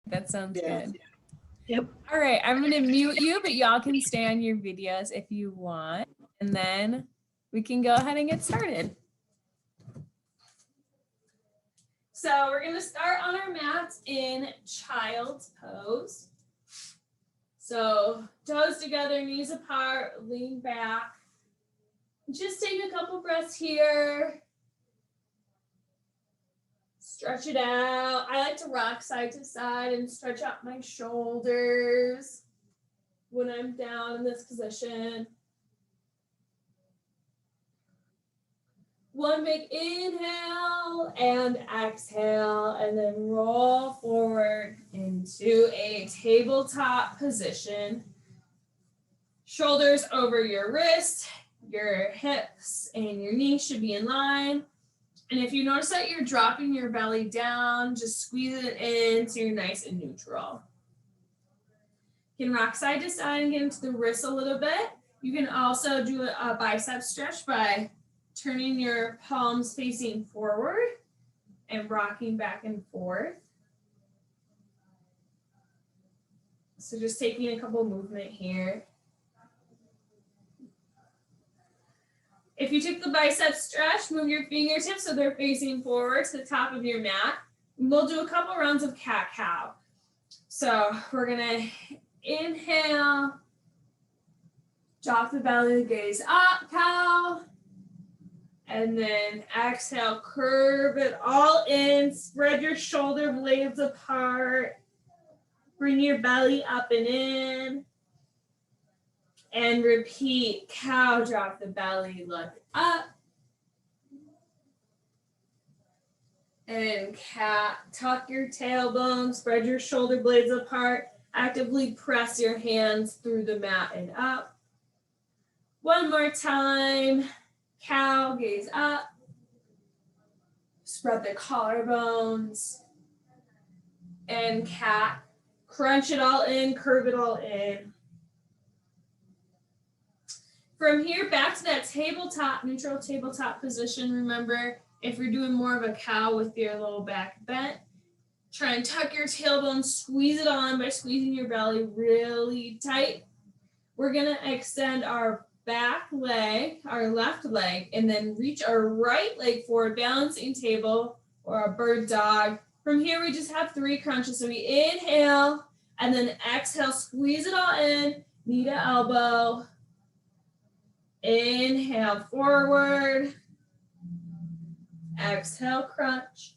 That sounds good. Yep. All right, I'm going to mute you, but y'all can stay on your videos if you want. And then we can go ahead and get started. So we're going to start on our mats in child's pose. So toes together, knees apart, lean back. Just take a couple breaths here. Stretch it out. I like to rock side to side and stretch out my shoulders when I'm down in this position. One big inhale and exhale, and then roll forward into a tabletop position. Shoulders over your wrist, your hips and your knees should be in line. And if you notice that you're dropping your belly down, just squeeze it in so you're nice and neutral. You can rock side to side and get into the wrists a little bit. You can also do a bicep stretch by turning your palms facing forward and rocking back and forth. So just taking a couple movement here. If you took the bicep stretch, move your fingertips so they're facing forward to the top of your mat. We'll do a couple rounds of cat-cow. So we're gonna inhale, drop the belly, gaze up, cow. And then exhale, curve it all in, spread your shoulder blades apart. Bring your belly up and in. And repeat, cow, drop the belly, look up. And cat, tuck your tailbone, spread your shoulder blades apart. Actively press your hands through the mat and up. One more time. Cow, gaze up. Spread the collarbones. And cat, crunch it all in, curve it all in. From here, back to that tabletop, neutral tabletop position. Remember, if you're doing more of a cow with your low back bent, try and tuck your tailbone, squeeze it on by squeezing your belly really tight. We're gonna extend our back leg, our left leg, and then reach our right leg for a balancing table or a bird dog. From here, we just have 3 crunches. So we inhale and then exhale, squeeze it all in, knee to elbow. Inhale forward. Exhale, crunch.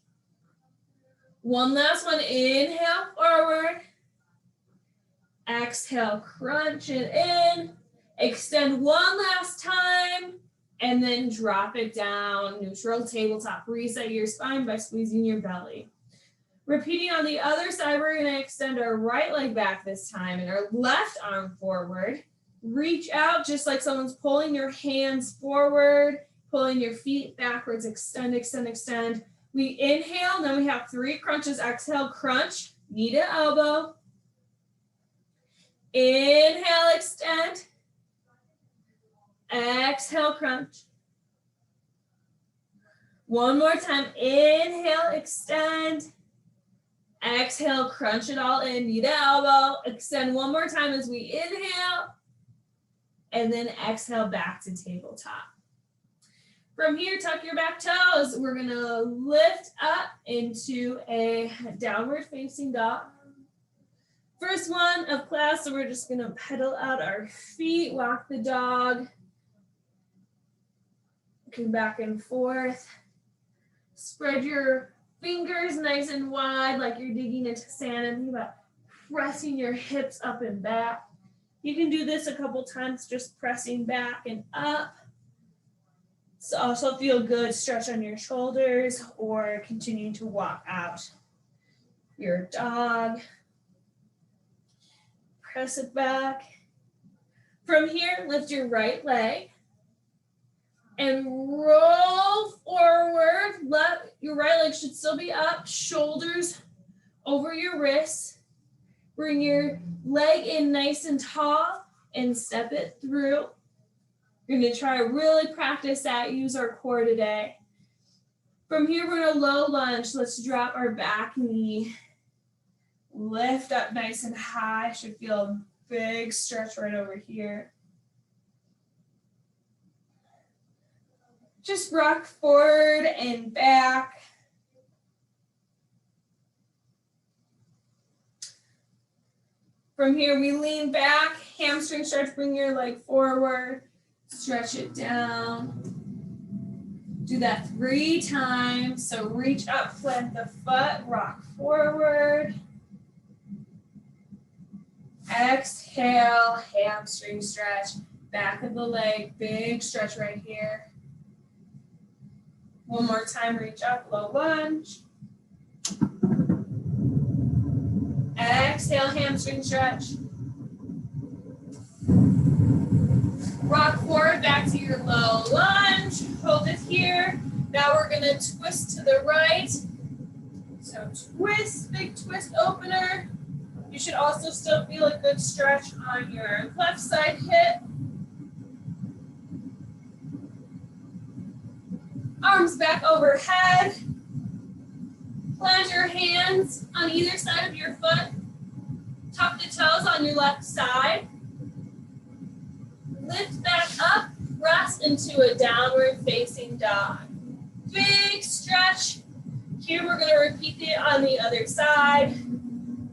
One last one, inhale forward. Exhale, crunch it in. Extend one last time, and then drop it down. Neutral tabletop. Reset your spine by squeezing your belly. Repeating on the other side, we're going to extend our right leg back this time and our left arm forward. Reach out just like someone's pulling your hands forward, pulling your feet backwards. Extend, extend, extend. We inhale, then we have 3 crunches. Exhale, crunch, knee to elbow. Inhale, extend. Exhale, crunch. One more time. Inhale, extend. Exhale, crunch it all in, knee to elbow. Extend one more time as we inhale. And then exhale back to tabletop. From here, tuck your back toes. We're gonna lift up into a downward facing dog. First one of class, so we're just gonna pedal out our feet, walk the dog. Looking back and forth. Spread your fingers nice and wide like you're digging into sand, and think about pressing your hips up and back. You can do this a couple times, just pressing back and up. So also feel good, stretch on your shoulders or continue to walk out your dog. Press it back. From here, lift your right leg and roll forward. Your right leg should still be up, shoulders over your wrists. Bring your leg in nice and tall and step it through. We're going to try to really practice that, use our core today. From here, we're going to low lunge. Let's drop our back knee. Lift up nice and high. Should feel a big stretch right over here. Just rock forward and back. From here, we lean back, hamstring stretch, bring your leg forward, stretch it down. Do that 3 times. So reach up, plant the foot, rock forward. Exhale, hamstring stretch, back of the leg, big stretch right here. One more time, reach up, low lunge. Exhale, hamstring stretch. Rock forward back to your low lunge. Hold it here. Now we're going to twist to the right. So twist, big twist opener. You should also still feel a good stretch on your left side hip. Arms back overhead. Plant your hands on either side of your foot. Tuck the toes on your left side. Lift back up, press into a downward facing dog. Big stretch. Here we're going to repeat it on the other side.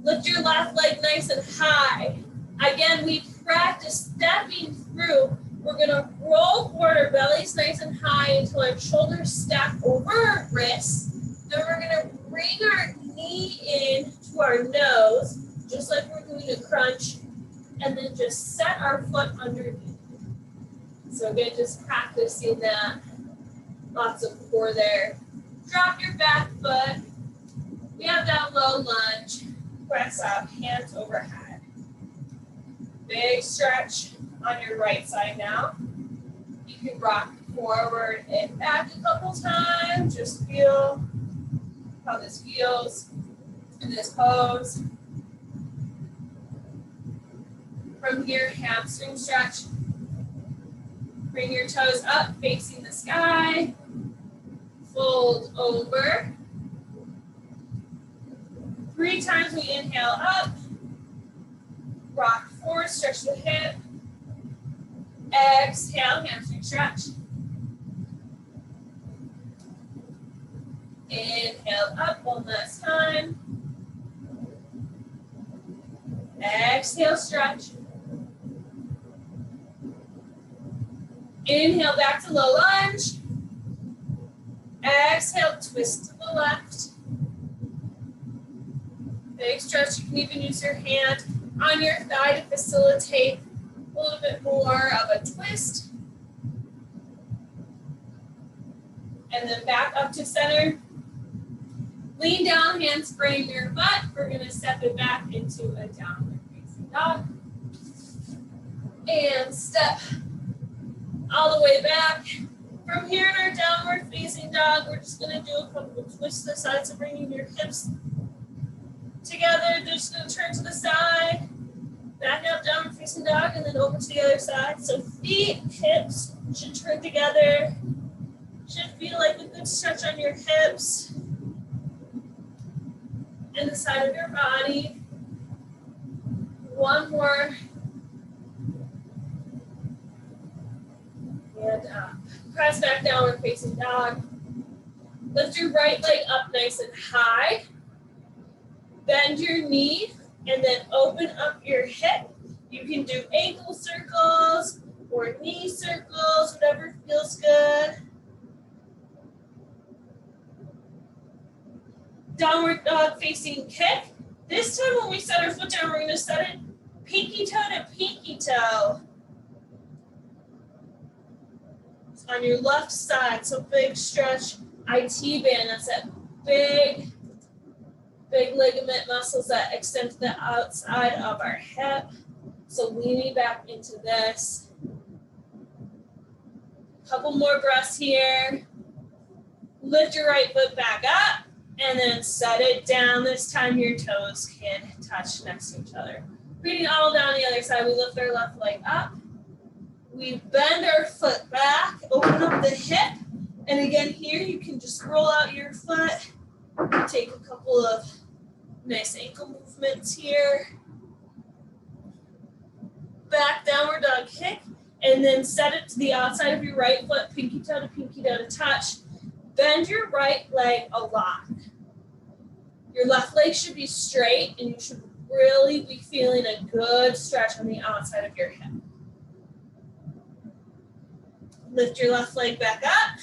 Lift your left leg nice and high. Again, we practice stepping through. We're going to roll forward, our belly's nice and high until our shoulders stack over our wrists. Then we're going to bring our knee in to our nose, just like we're doing a crunch, and then just set our foot underneath. So again, just practicing that. Lots of core there. Drop your back foot. We have that low lunge. Press up, hands overhead. Big stretch on your right side now. You can rock forward and back a couple times. Just feel how this feels in this pose. From here, hamstring stretch. Bring your toes up, facing the sky. Fold over. 3 times we inhale up. Rock forward, stretch the hip. Exhale, hamstring stretch. Inhale up one last time. Exhale, stretch. Inhale back to low lunge. Exhale, twist to the left. Big stretch. You can even use your hand on your thigh to facilitate a little bit more of a twist. And then back up to center. Lean down, hands frame your butt. We're going to step it back into a downward facing dog. And step all the way back. From here in our downward facing dog, we're just going to do a couple of twists to the side. So bringing your hips together, just going to turn to the side. Back up, downward facing dog, and then over to the other side. So feet, hips should turn together. Should feel like a good stretch on your hips and the side of your body. One more. And up. Press back, downward facing dog. Lift your right leg up nice and high. Bend your knee and then open up your hip. You can do ankle circles or knee circles, whatever feels good. Downward dog facing kick. This time when we set our foot down, we're going to set it pinky toe to pinky toe. It's on your left side, so big stretch. IT band, that's that big ligament muscles that extend to the outside of our hip. So leaning back into this. Couple more breaths here. Lift your right foot back up and then set it down. This time your toes can touch next to each other. Reading all down the other side, we lift our left leg up. We bend our foot back, open up the hip. And again, here you can just roll out your foot. Take a couple of nice ankle movements. movements here. Back downward dog kick, and then set it to the outside of your right foot, pinky toe to touch. Bend your right leg a lot. Your left leg should be straight, and you should really be feeling a good stretch on the outside of your hip. Lift your left leg back up,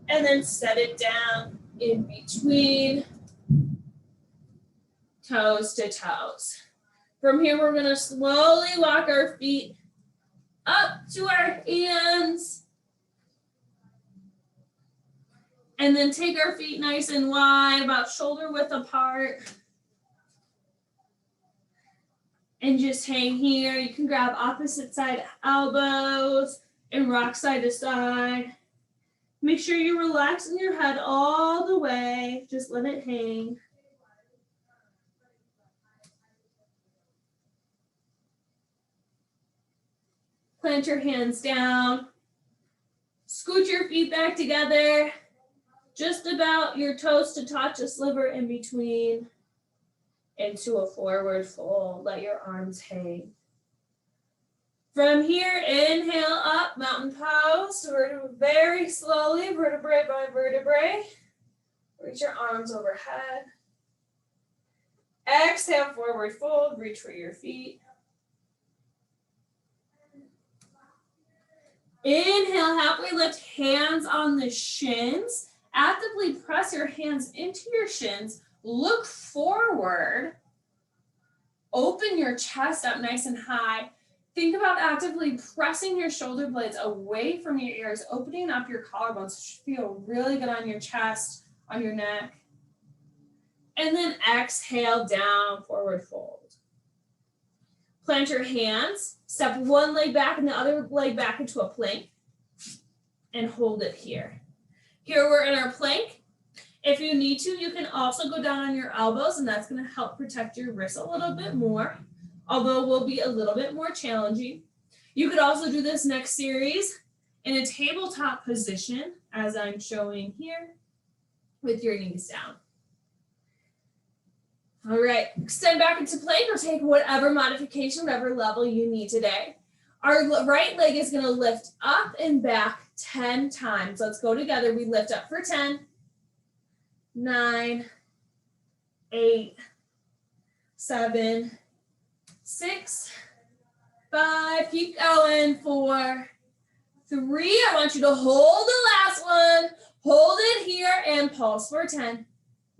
and then set it down in between toes to toes. From here, we're gonna slowly walk our feet up to our hands. And then take our feet nice and wide, about shoulder width apart. And just hang here. You can grab opposite side elbows and rock side to side. Make sure you relax in your head all the way. Just let it hang. Plant your hands down. Scoot your feet back together. Just about your toes to touch, a sliver in between. Into a forward fold. Let your arms hang. From here, inhale up, mountain pose. Very slowly, vertebrae by vertebrae. Reach your arms overhead. Exhale, forward fold. Reach for your feet. Inhale, halfway lift, hands on the shins. Actively press your hands into your shins. Look forward. Open your chest up nice and high. Think about actively pressing your shoulder blades away from your ears, opening up your collarbones. It should feel really good on your chest, on your neck. And then exhale down, forward fold. Plant your hands, step one leg back and the other leg back into a plank, and hold it here. Here we're in our plank. If you need to, you can also go down on your elbows, and that's going to help protect your wrists a little bit more, although it will be a little bit more challenging. You could also do this next series in a tabletop position, as I'm showing here, with your knees down. All right, extend back into plank or take whatever modification, whatever level you need today. Our right leg is going to lift up and back 10 times. Let's go together. We lift up for 10, 9, 8, 7, 6, 5, keep going, 4, 3. I want you to hold the last one. Hold it here and pulse for 10,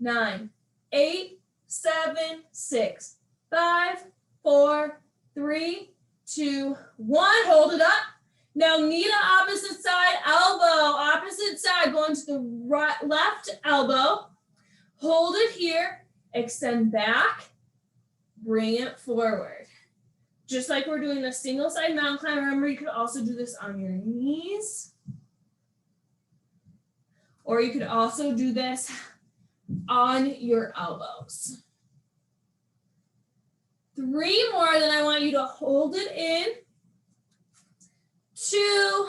9, 8, 7, 6, 5, 4, 3, 2, 1. Hold it up. Now knee to opposite side, elbow, opposite side, going to the right, left elbow. Hold it here, extend back, bring it forward. Just like we're doing a single side mountain climb. Remember, you could also do this on your knees. Or you could also do this on your elbows. 3 more, then I want you to hold it in. 2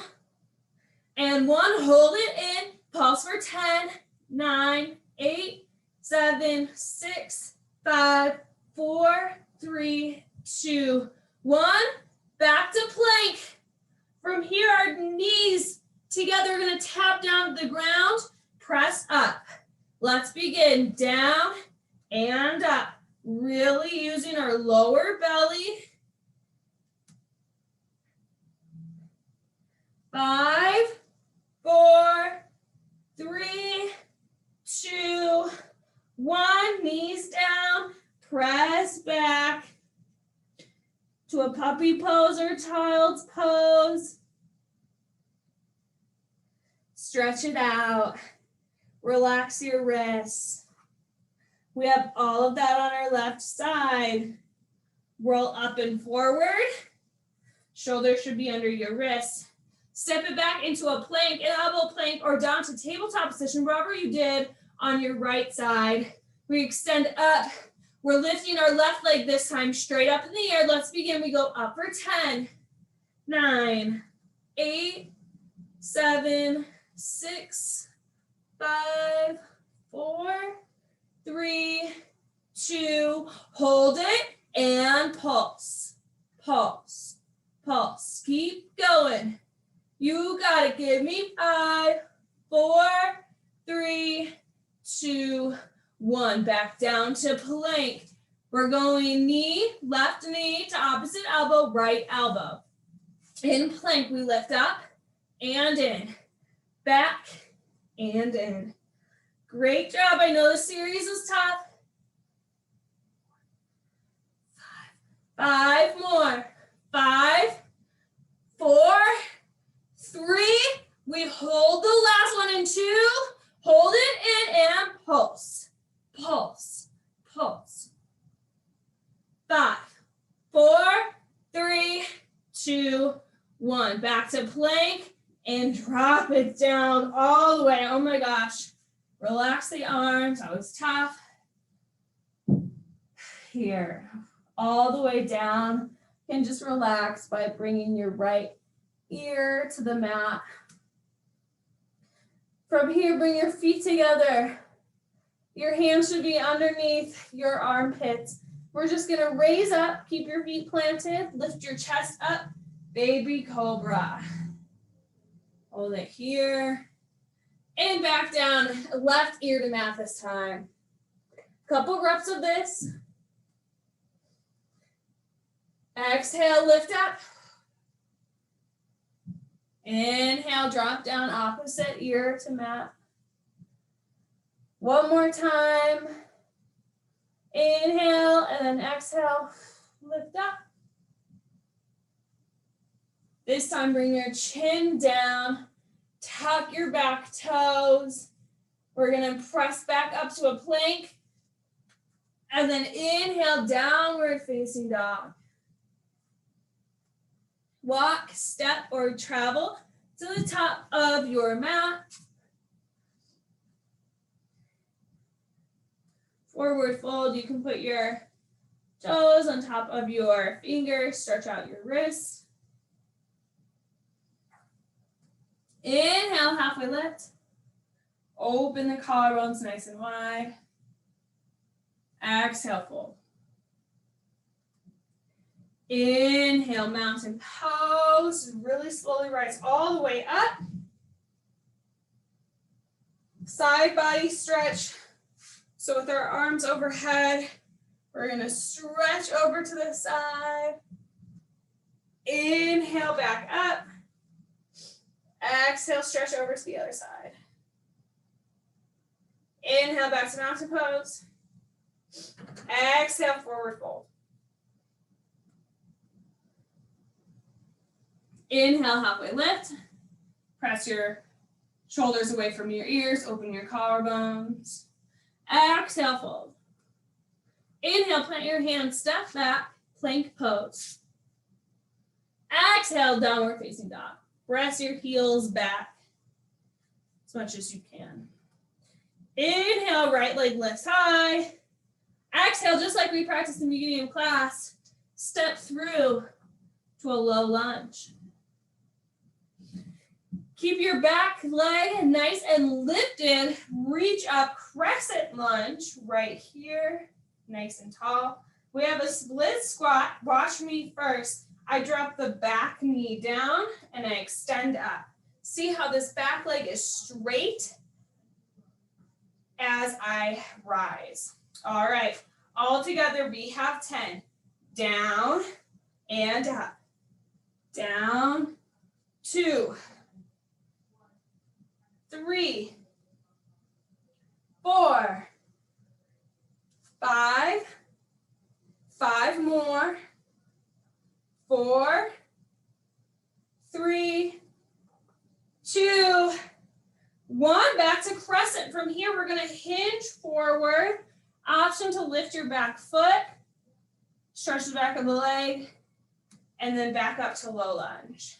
and 1, hold it in. Pulse for 10, 9, 8, 7, 6, 5, 4, 3, 2, 1. Back to plank. From here, our knees together are going to tap down to the ground. Press up. Let's begin. Down and up. Really using our lower belly. 5, 4, 3, 2, 1. Knees down. Press back to a puppy pose or child's pose. Stretch it out. Relax your wrists. We have all of that on our left side. Roll up and forward. Shoulders should be under your wrists. Step it back into a plank, an elbow plank, or down to tabletop position, wherever you did on your right side. We extend up. We're lifting our left leg this time straight up in the air. Let's begin. We go up for 10, 9, 8, 7, 6, 5, 4, 3, 2, hold it, and pulse, pulse, pulse. Keep going. You got it. Give me 5, 4, 3, 2, 1. Back down to plank. We're going left knee to opposite elbow, right elbow. In plank, we lift up and in, back and in. Great job. I know the series is tough. 5 more. 5, 4, 3. We hold the last one in 2. Hold it in and pulse, pulse, pulse. 5, 4, 3, 2, 1. Back to plank and drop it down all the way. Oh my gosh. Relax the arms. That was tough. Here, all the way down. You can just relax by bringing your right ear to the mat. From here, bring your feet together. Your hands should be underneath your armpits. We're just gonna raise up, keep your feet planted, lift your chest up, baby cobra. Hold it here. And back down, left ear to mat this time. Couple reps of this. Exhale, lift up. Inhale, drop down, opposite ear to mat. One more time. Inhale, and then exhale, lift up. This time, bring your chin down, tuck your back toes. We're gonna press back up to a plank, and then inhale, downward facing dog. Walk, step, or travel to the top of your mat. Forward fold, you can put your toes on top of your fingers, stretch out your wrists. Inhale, halfway lift. Open the collarbones nice and wide. Exhale, fold. Inhale, mountain pose. Really slowly rise all the way up. Side body stretch. So with our arms overhead, we're gonna stretch over to the side. Inhale, back up. Exhale, stretch over to the other side. Inhale, back to mountain pose. Exhale, forward fold. Inhale, halfway lift. Press your shoulders away from your ears, open your collarbones. Exhale, fold. Inhale, plant your hands, step back, plank pose. Exhale, downward facing dog. Press your heels back as much as you can. Inhale, right leg lifts high. Exhale, just like we practiced in the beginning of class, step through to a low lunge. Keep your back leg nice and lifted. Reach up, crescent lunge right here, nice and tall. We have a split squat. Watch me first. I drop the back knee down and I extend up. See how this back leg is straight as I rise. All right, all together we have 10. Down and up. Down, 2, 3, 4, 5, 5 more, 4, 3, 2, 1. Back to crescent. From here, we're going to hinge forward. Option to lift your back foot, stretch the back of the leg, and then back up to low lunge.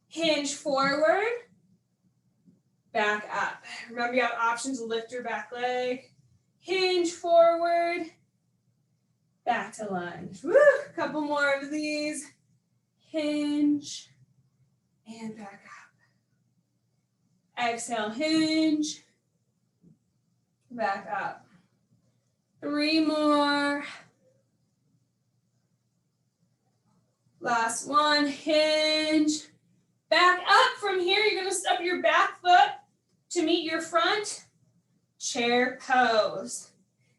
Hinge forward, back up. Remember, you have options to lift your back leg, hinge forward, back to lunge. Woo! A couple more of these. Hinge and back up. Exhale, hinge, back up. 3 more. Last one, hinge. Back up from here, you're gonna step your back foot to meet your front, chair pose.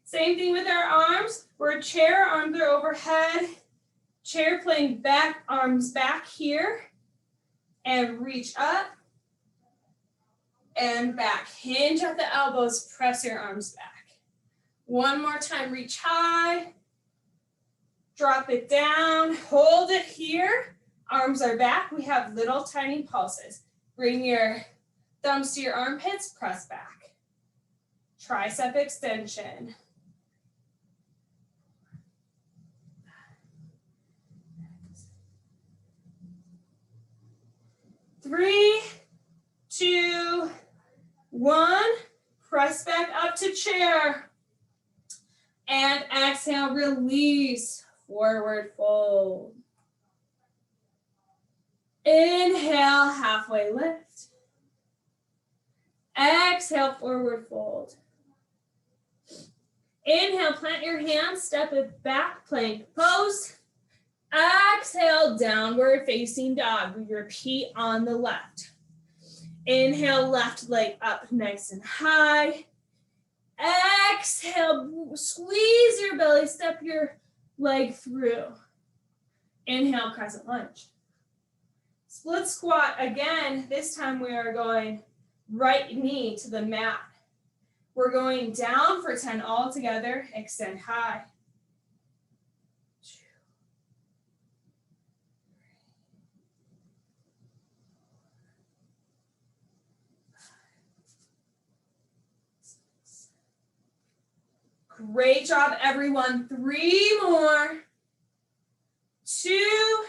Same thing with our arms. We're a chair, arms are overhead. Chair playing back, arms back here. And reach up and back. Hinge at the elbows, press your arms back. One more time, reach high. Drop it down, hold it here. Arms are back. We have little tiny pulses. Bring your thumbs to your armpits, press back. Tricep extension. Three, 2, 1. Press back up to chair. And exhale, release, forward fold. Inhale, halfway lift. Exhale, forward fold. Inhale, plant your hands, step it back, plank pose. Exhale, downward facing dog. We repeat on the left. Inhale, left leg up nice and high. Exhale, squeeze your belly, step your leg through. Inhale, crescent lunge. Split squat again. This time we are going right knee to the mat. We're going down for 10 all together. Extend high. 2, 3, 4, 5, 6. Great job, everyone. 3 more. 2,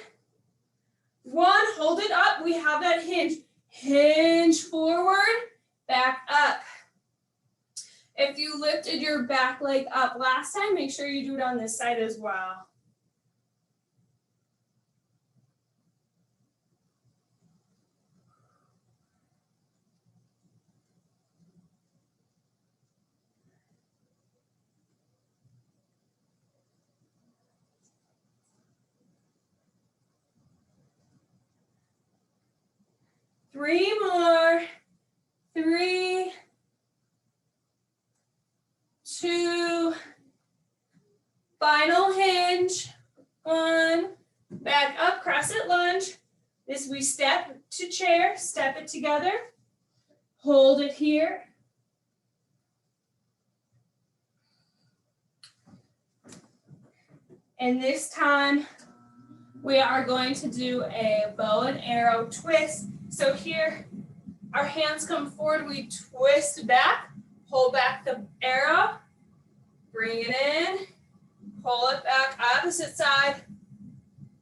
1. Hold it up. We have that hinge. Hinge forward, back up. If you lifted your back leg up last time, make sure you do it on this side as well. Three more. 3, 2, final hinge. 1, back up, crescent lunge. This we step to chair, step it together. Hold it here. And this time we are going to do a bow and arrow twist. So here, our hands come forward, we twist back, pull back the arrow, bring it in, pull it back, opposite side,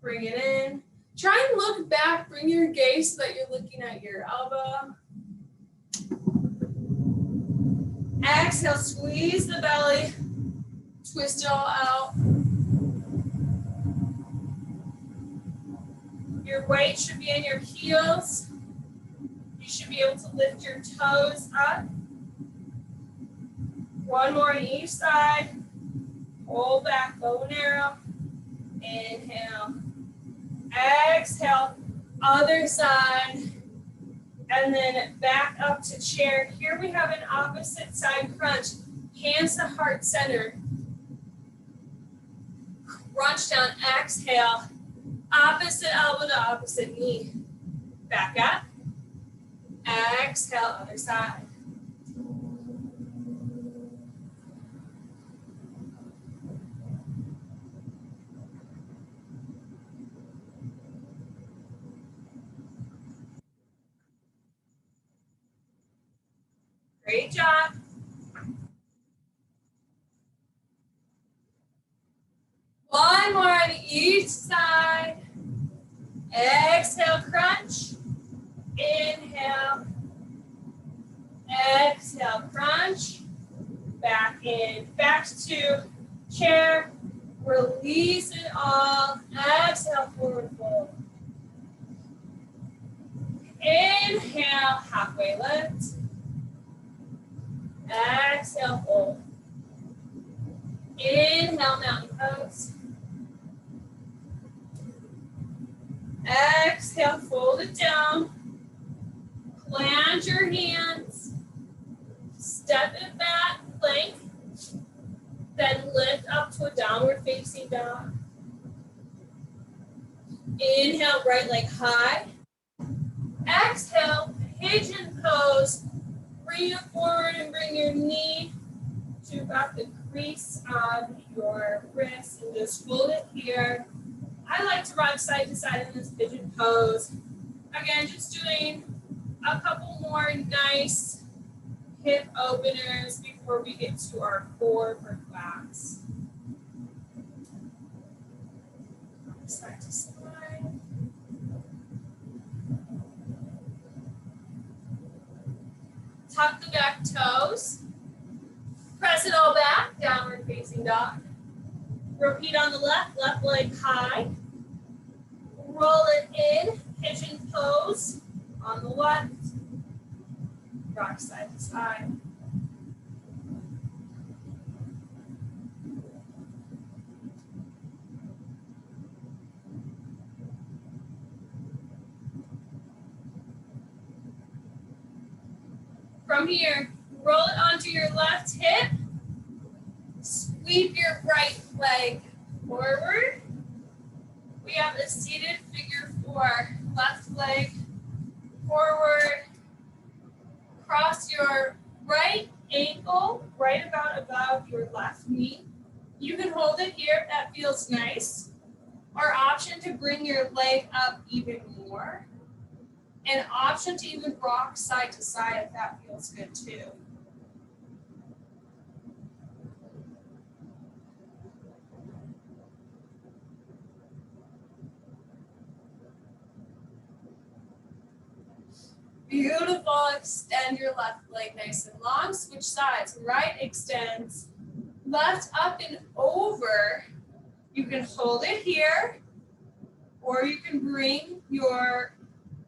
bring it in. Try and look back, bring your gaze so that you're looking at your elbow. Exhale, squeeze the belly, twist it all out. Your weight should be in your heels. You should be able to lift your toes up. 1 more on each side. Pull back, bow and arrow. Inhale. Exhale, other side. And then back up to chair. Here we have an opposite side crunch. Hands to heart center. Crunch down, exhale. Opposite elbow to opposite knee. Back up. Exhale, other side. Great job. One more on each side. Exhale, crunch. Inhale. Exhale, crunch. Back in, back to chair. Release it all. Exhale, forward fold. Inhale, halfway lift. Exhale, fold. Inhale, mountain pose. Exhale, fold it down. Plant your hands. Step it back, plank. Then lift up to a downward facing dog. Inhale, right leg high. Exhale, pigeon pose. Bring it forward and bring your knee to about the crease of your wrist and just fold it here. I like to rock side to side in this pigeon pose. Again, just doing a couple more nice hip openers before we get to our core for class. Side to side. Tuck the back toes. Press it all back, downward facing dog. Repeat on the left, left leg high. Roll it in, pigeon pose on the left. Rock side to side. From here, roll it onto your left hip. Sweep your right leg forward. We have a seated figure 4. Left leg forward. Cross your right ankle right about above your left knee. You can hold it here if that feels nice. Or option to bring your leg up even more. An option to even rock side to side if that feels good too. Beautiful. Extend your left leg nice and long. Switch sides. Right extends. Left up and over. You can hold it here, or you can bring your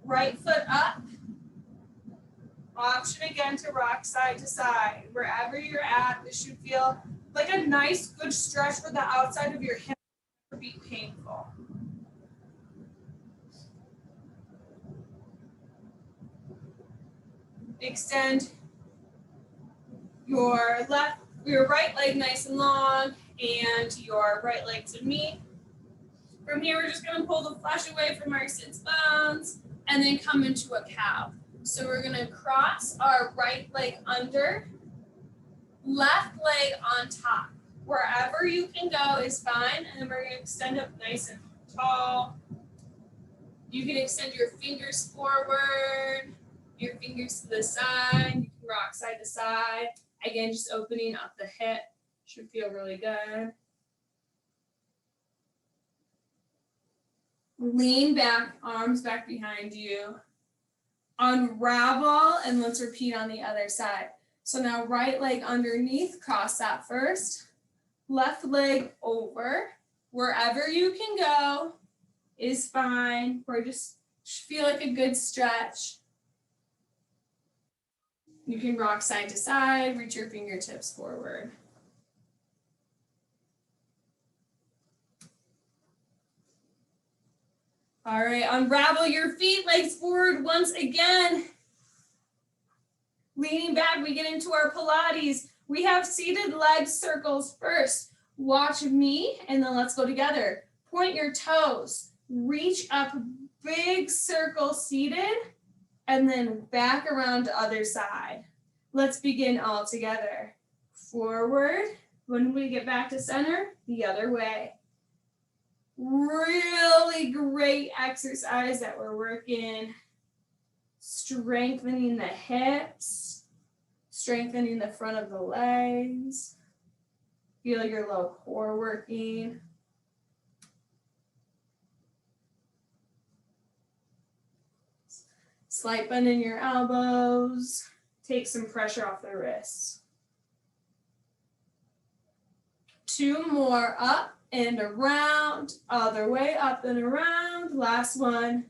right foot up. Option again to rock side to side. Wherever you're at, this should feel like a nice, good stretch for the outside of your hip. It would be painful. Extend your right leg nice and long, and your right leg to meet. From here, we're just going to pull the flesh away from our sits bones and then come into a cow. So we're going to cross our right leg under, left leg on top. Wherever you can go is fine, and then we're going to extend up nice and tall. You can extend your fingers forward, your fingers to the side. You can rock side to side. Again, just opening up the hip. Should feel really good. Lean back, arms back behind you. Unravel, and let's repeat on the other side. So now right leg underneath, cross that first. Left leg over. Wherever you can go is fine. Or just feel like a good stretch. You can rock side to side, reach your fingertips forward. All right, unravel your feet, legs forward once again. Leaning back, we get into our Pilates. We have seated leg circles first. Watch me, and then let's go together. Point your toes, reach up, big circle seated, and then back around to other side. Let's begin all together. Forward, when we get back to center, the other way. Really great exercise that we're working. Strengthening the hips, strengthening the front of the legs. Feel your low core working. Slight bend in your elbows. Take some pressure off the wrists. 2 more, up and around, other way, up and around. Last one.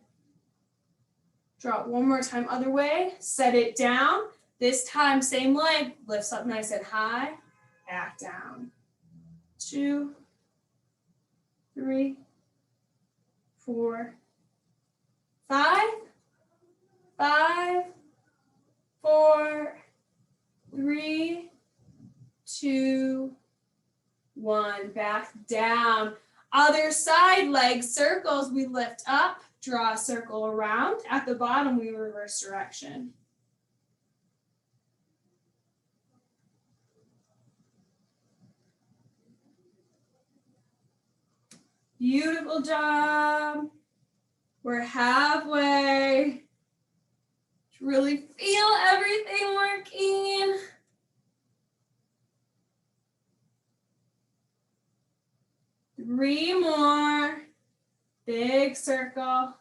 Drop one more time, other way. Set it down. This time, same leg, lifts up nice and high, back down. 2, 3, 4, 5, 5, 4, 3, 2, 1. Back down. Other side, leg circles. We lift up, draw a circle around. At the bottom, we reverse direction. Beautiful job. We're halfway. Really feel everything working. Three more. Big circle.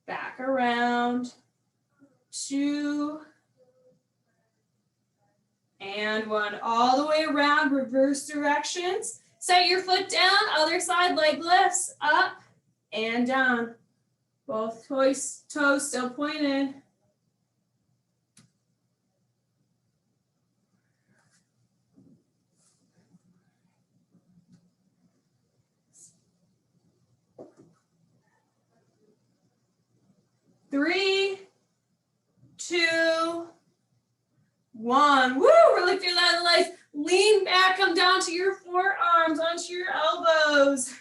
Back around. 2. And 1. All the way around, reverse directions. Set your foot down, other side, leg lifts, up and down. Both toes still pointed. Three, 2, 1. Woo, really feel that in the legs. Lean back, come down to your forearms, onto your elbows.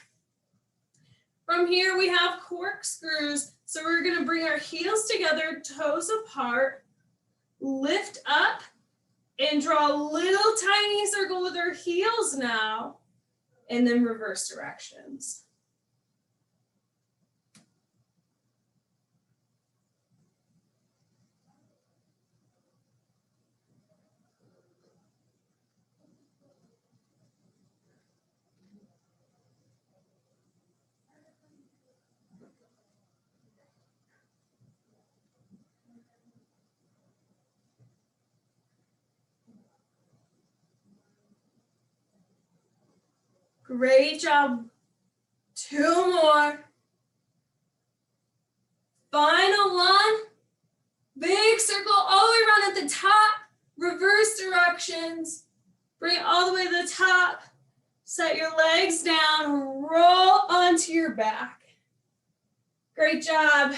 From here, we have corkscrews. So we're gonna bring our heels together, toes apart, lift up, and draw a little tiny circle with our heels now, and then reverse directions. Great job. 2 more. Final 1. Big circle all the way around at the top. Reverse directions. Bring it all the way to the top. Set your legs down. Roll onto your back. Great job.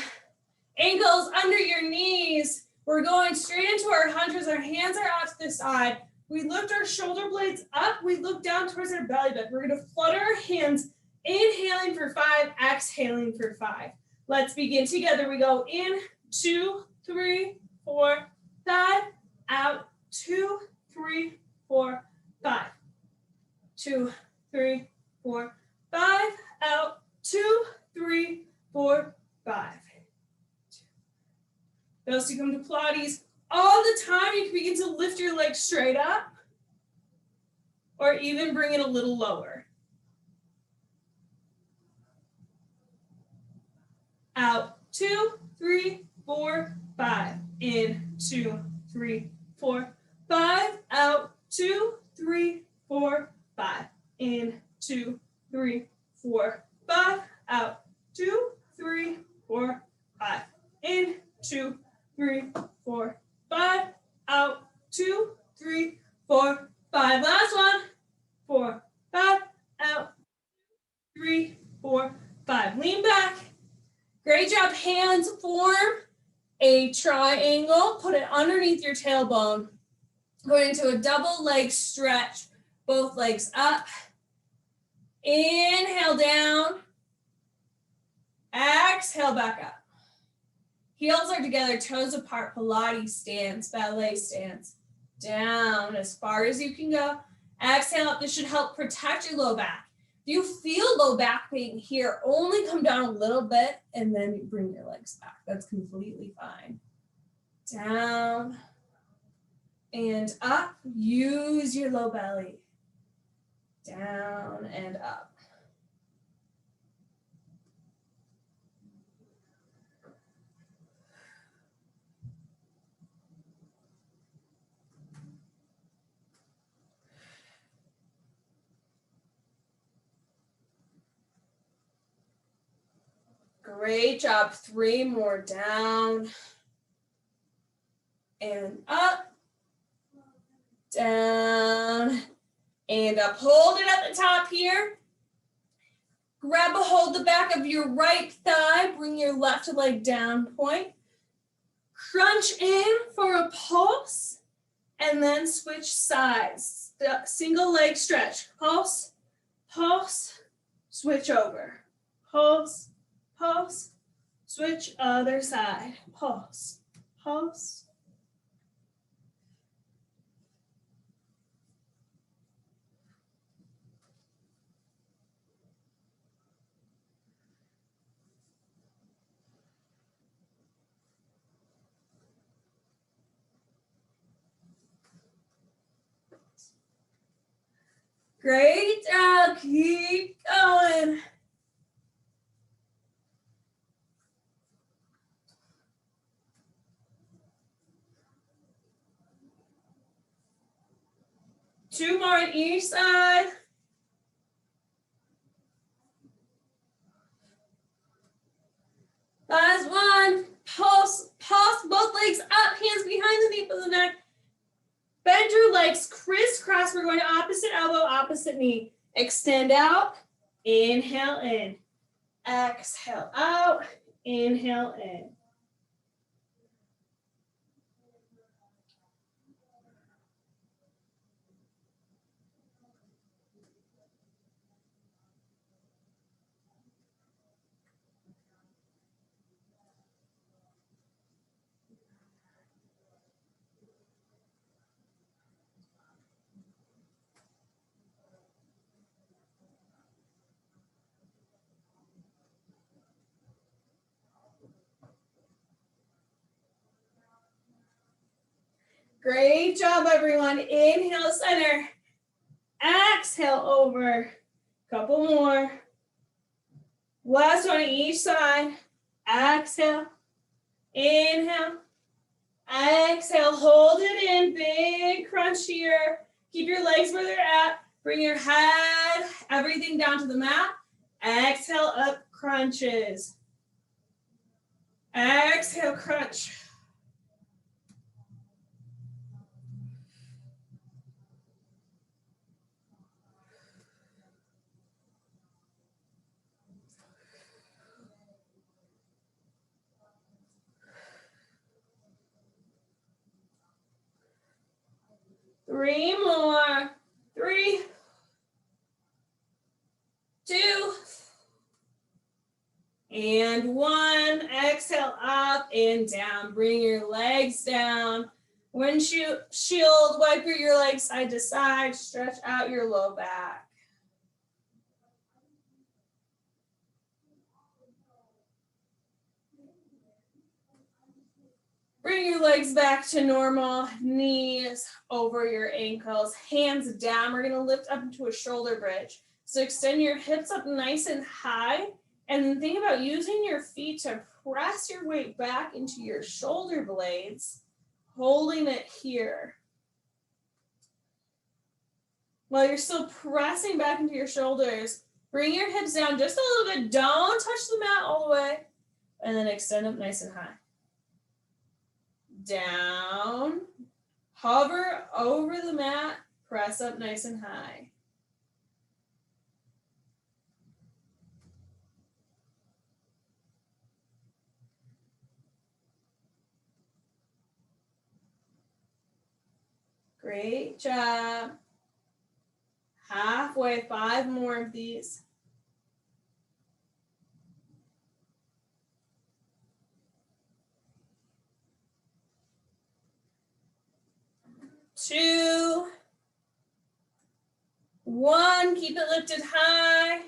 Ankles under your knees. We're going straight into our hunches. Our hands are out to the side. We lift our shoulder blades up. We look down towards our belly button. We're going to flutter our hands, inhaling for 5, exhaling for 5. Let's begin together. We go in, 2, 3, 4, 5, out, 2, 3, 4, 5. 2, 3, 4, 5, out, 2, 3, 4, 5. Those who come to Pilates all the time, you can begin to lift your legs straight up or even bring it a little lower. Out, 2, 3, 4, 5. In, 2, 3, 4, 5. Out, 2, 3, 4, 5. In, 2, 3, 4, 5. Out, 2, 3, 4, 5. In, 2, 3, 4, 5. Out, 2, 3, 4, 5. Last one. 4, 5. Out, 3, 4, 5. Lean back. Great job. Hands form a triangle. Put it underneath your tailbone. Going into a double leg stretch. Both legs up. Inhale down. Exhale back up. Heels are together, toes apart, Pilates stance, ballet stance. Down as far as you can go. Exhale up. This should help protect your low back. If you feel low back pain here, only come down a little bit and then bring your legs back. That's completely fine. Down and up. Use your low belly. Down and up. Great job. 3 more. Down and up, down and up. Hold it at the top here. Grab a hold the back of your right thigh. Bring your left leg down, point. Crunch in for a pulse, and then switch sides. Single leg stretch. Pulse, pulse, switch over. Pulse, pulse, switch other side. Pulse, pulse. Great job. Keep going. Two more on each side. Last one. Pulse, pulse, both legs up, hands behind the nape of the neck. Bend your legs crisscross. We're going to opposite elbow, opposite knee. Extend out. Inhale in. Exhale out. Inhale in. Great job, everyone. Inhale, center. Exhale, over. Couple more. Last one on each side. Exhale. Inhale. Exhale. Hold it in. Big crunch here. Keep your legs where they're at. Bring your head, everything down to the mat. Exhale, up, crunches. Exhale, crunch. Three more. 3, 2, and 1. Exhale, up and down. Bring your legs down. Windshield, wipe your legs side to side. Stretch out your low back. Bring your legs back to normal, knees over your ankles, hands down. We're gonna lift up into a shoulder bridge. So extend your hips up nice and high, and then think about using your feet to press your weight back into your shoulder blades, holding it here. While you're still pressing back into your shoulders, bring your hips down just a little bit. Don't touch the mat all the way, and then extend up nice and high. Down, hover over the mat, press up nice and high. Great job. Halfway, 5 more of these. 2, 1, keep it lifted high.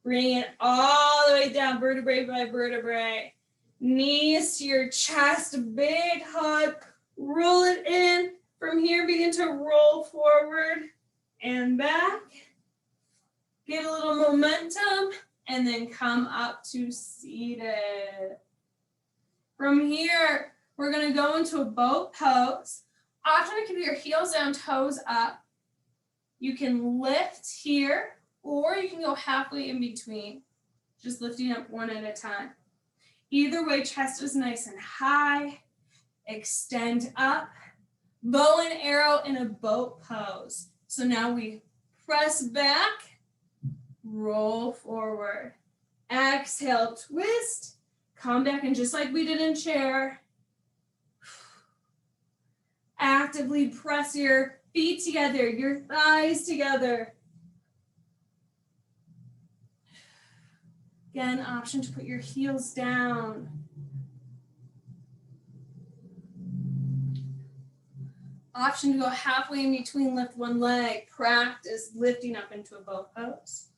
Bring it all the way down, vertebrae by vertebrae. Knees to your chest, big hug. Roll it in. From here, begin to roll forward and back. Get a little momentum, and then come up to seated. From here, we're gonna go into a boat pose. Option to keep your heels down, toes up. You can lift here, or you can go halfway in between, just lifting up one at a time. Either way, chest is nice and high. Extend up. Bow and arrow in a boat pose. So now we press back, roll forward. Exhale, twist, come back, and just like we did in chair, actively press your feet together, your thighs together. Again, option to put your heels down. Option to go halfway in between, lift one leg. Practice lifting up into a bow pose.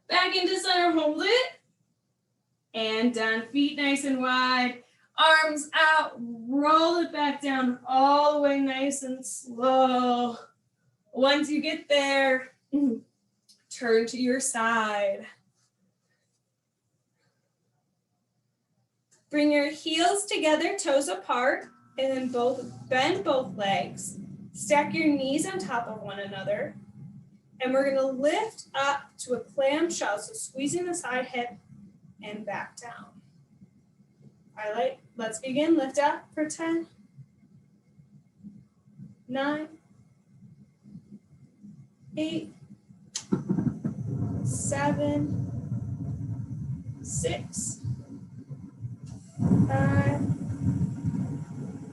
Back into center, hold it. And down, feet nice and wide. Arms out, roll it back down all the way nice and slow. Once you get there, turn to your side. Bring your heels together, toes apart, and then bend both legs. Stack your knees on top of one another. And we're gonna lift up to a clamshell, so squeezing the side hip and back down. All right, let's begin. Lift up for 10, 9, 8, 7, 6, 5,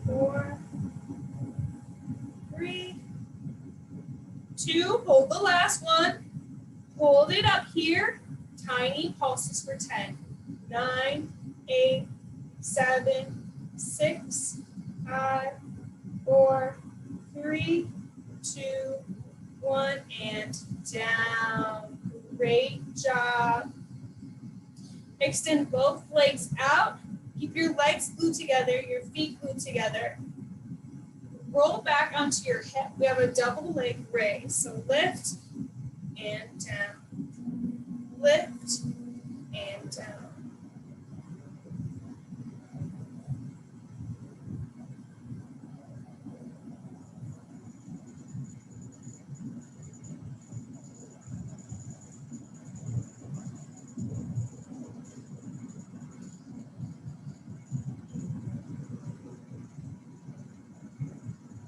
4, 3, 2, hold the last one. Hold it up here. Tiny pulses for 10, 9, 8, 7, 6, 5, 4, 3, 2, 1, and down. Great job. Extend both legs out. Keep your legs glued together, your feet glued together. Roll back onto your hip. We have a double leg raise. So lift and down. Lift and down.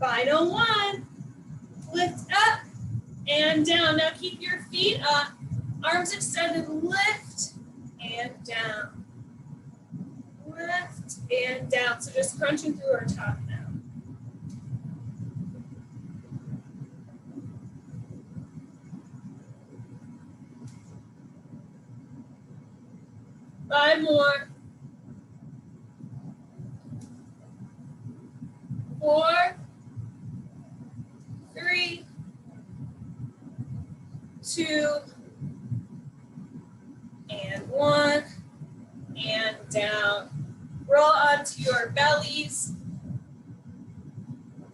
Final one. Lift up and down. Now keep your feet up. Arms extended. Lift and down. Lift and down. So just crunching through our top now. Five more. 4, 3, 2, and 1, and down. Roll onto your bellies.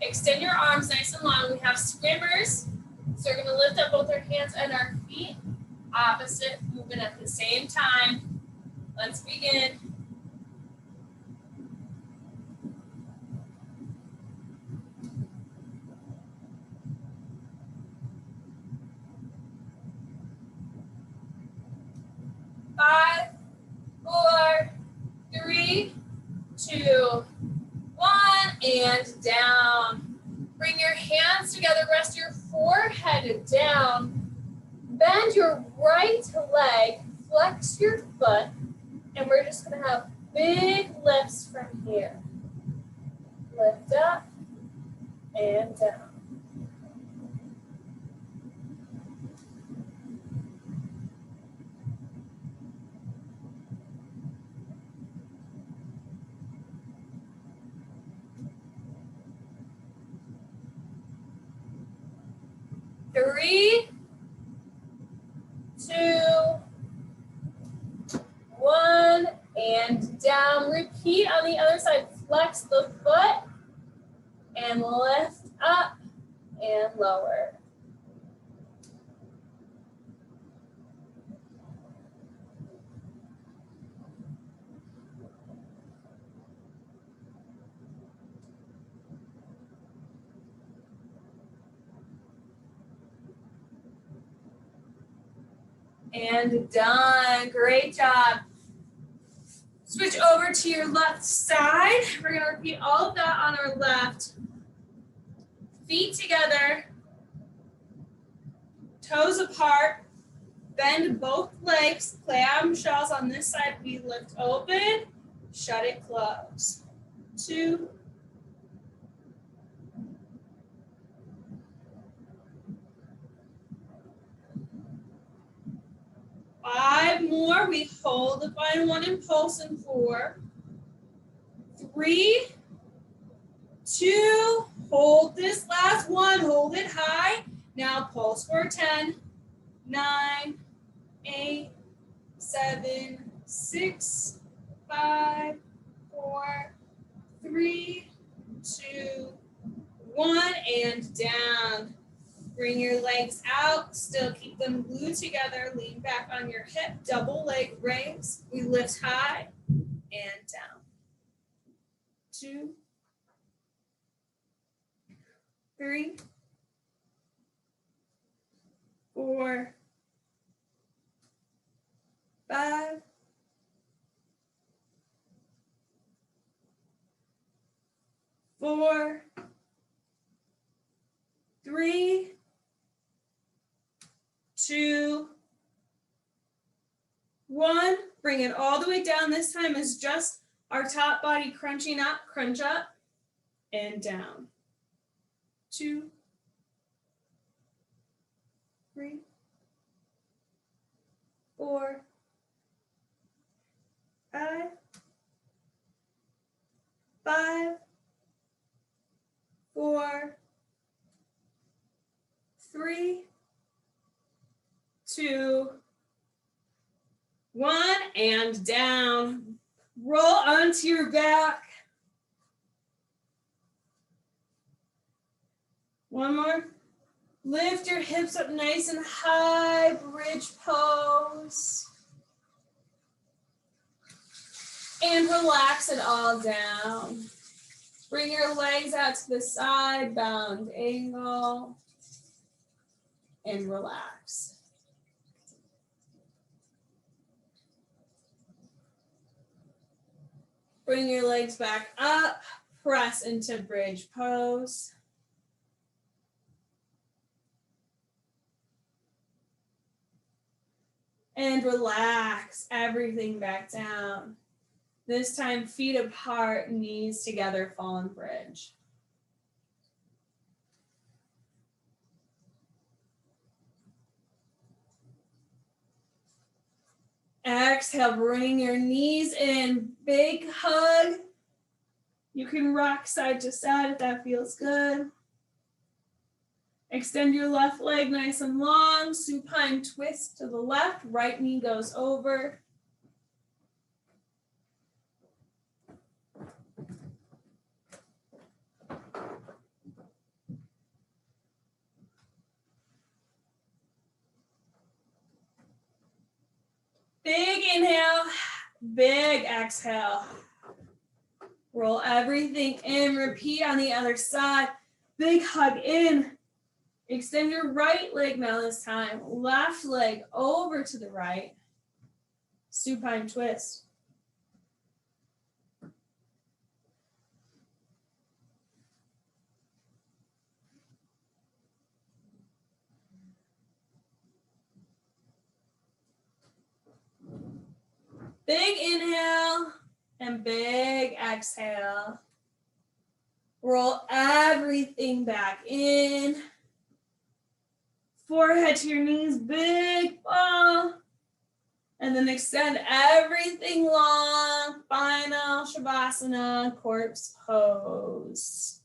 Extend your arms nice and long. We have swimmers. So we're going to lift up both our hands and our feet. Opposite movement at the same time. Let's begin. Five, 4, 3, 2, 1, and down. Bring your hands together, rest your forehead down. Bend your right leg, flex your foot, and we're just gonna have big lifts from here. Lift up and down. Three, 2, 1, and down. Repeat on the other side. Flex the foot and lift up and lower. and done. Great job. Switch over to your left side. We're going to repeat all of that on our left. Feet together, toes apart, bend both legs, clamshells on this side. We lift open, shut it close. 2, 5 more. We hold the final one in pulse in 4, 3, 2, hold this last one, hold it high. Now pulse for 10, 9, 8, 7, 6, 5, 4, 3, 2, 1, and down. Bring your legs out, still keep them glued together, lean back on your hip, double leg raise. We lift high and down. 2, 3, 4, 5, 4, 3, 2, 1. Bring it all the way down. This time is just our top body crunching up, crunch up and down. 2, 3, 4, 5, 4, 3, 2, 1, and down. Roll onto your back. One more. Lift your hips up nice and high, bridge pose. And relax it all down. Bring your legs out to the side, bound angle, and relax. Bring your legs back up, press into bridge pose. And relax everything back down. This time, feet apart, knees together, fallen bridge. Exhale, bring your knees in, big hug. You can rock side to side if that feels good. Extend your left leg nice and long, supine twist to the left, right knee goes over. Big inhale, big exhale. Roll everything in, repeat on the other side. Big hug in. Extend your right leg now this time. Left leg over to the right. Supine twist. Big inhale and big exhale. Roll everything back in. Forehead to your knees, big ball. And then extend everything long. Final Savasana, corpse pose.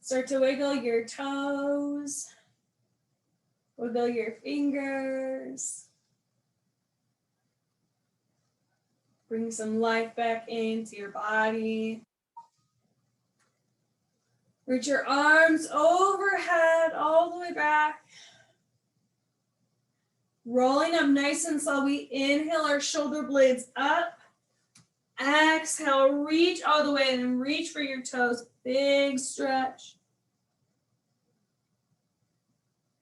Start to wiggle your toes. Wiggle your fingers. Bring some life back into your body. Reach your arms overhead all the way back. Rolling up nice and slow. We inhale our shoulder blades up. Exhale, reach all the way and then reach for your toes. Big stretch.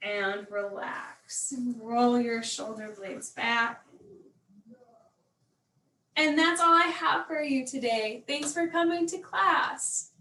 And relax. Roll your shoulder blades back. And that's all I have for you today. Thanks for coming to class.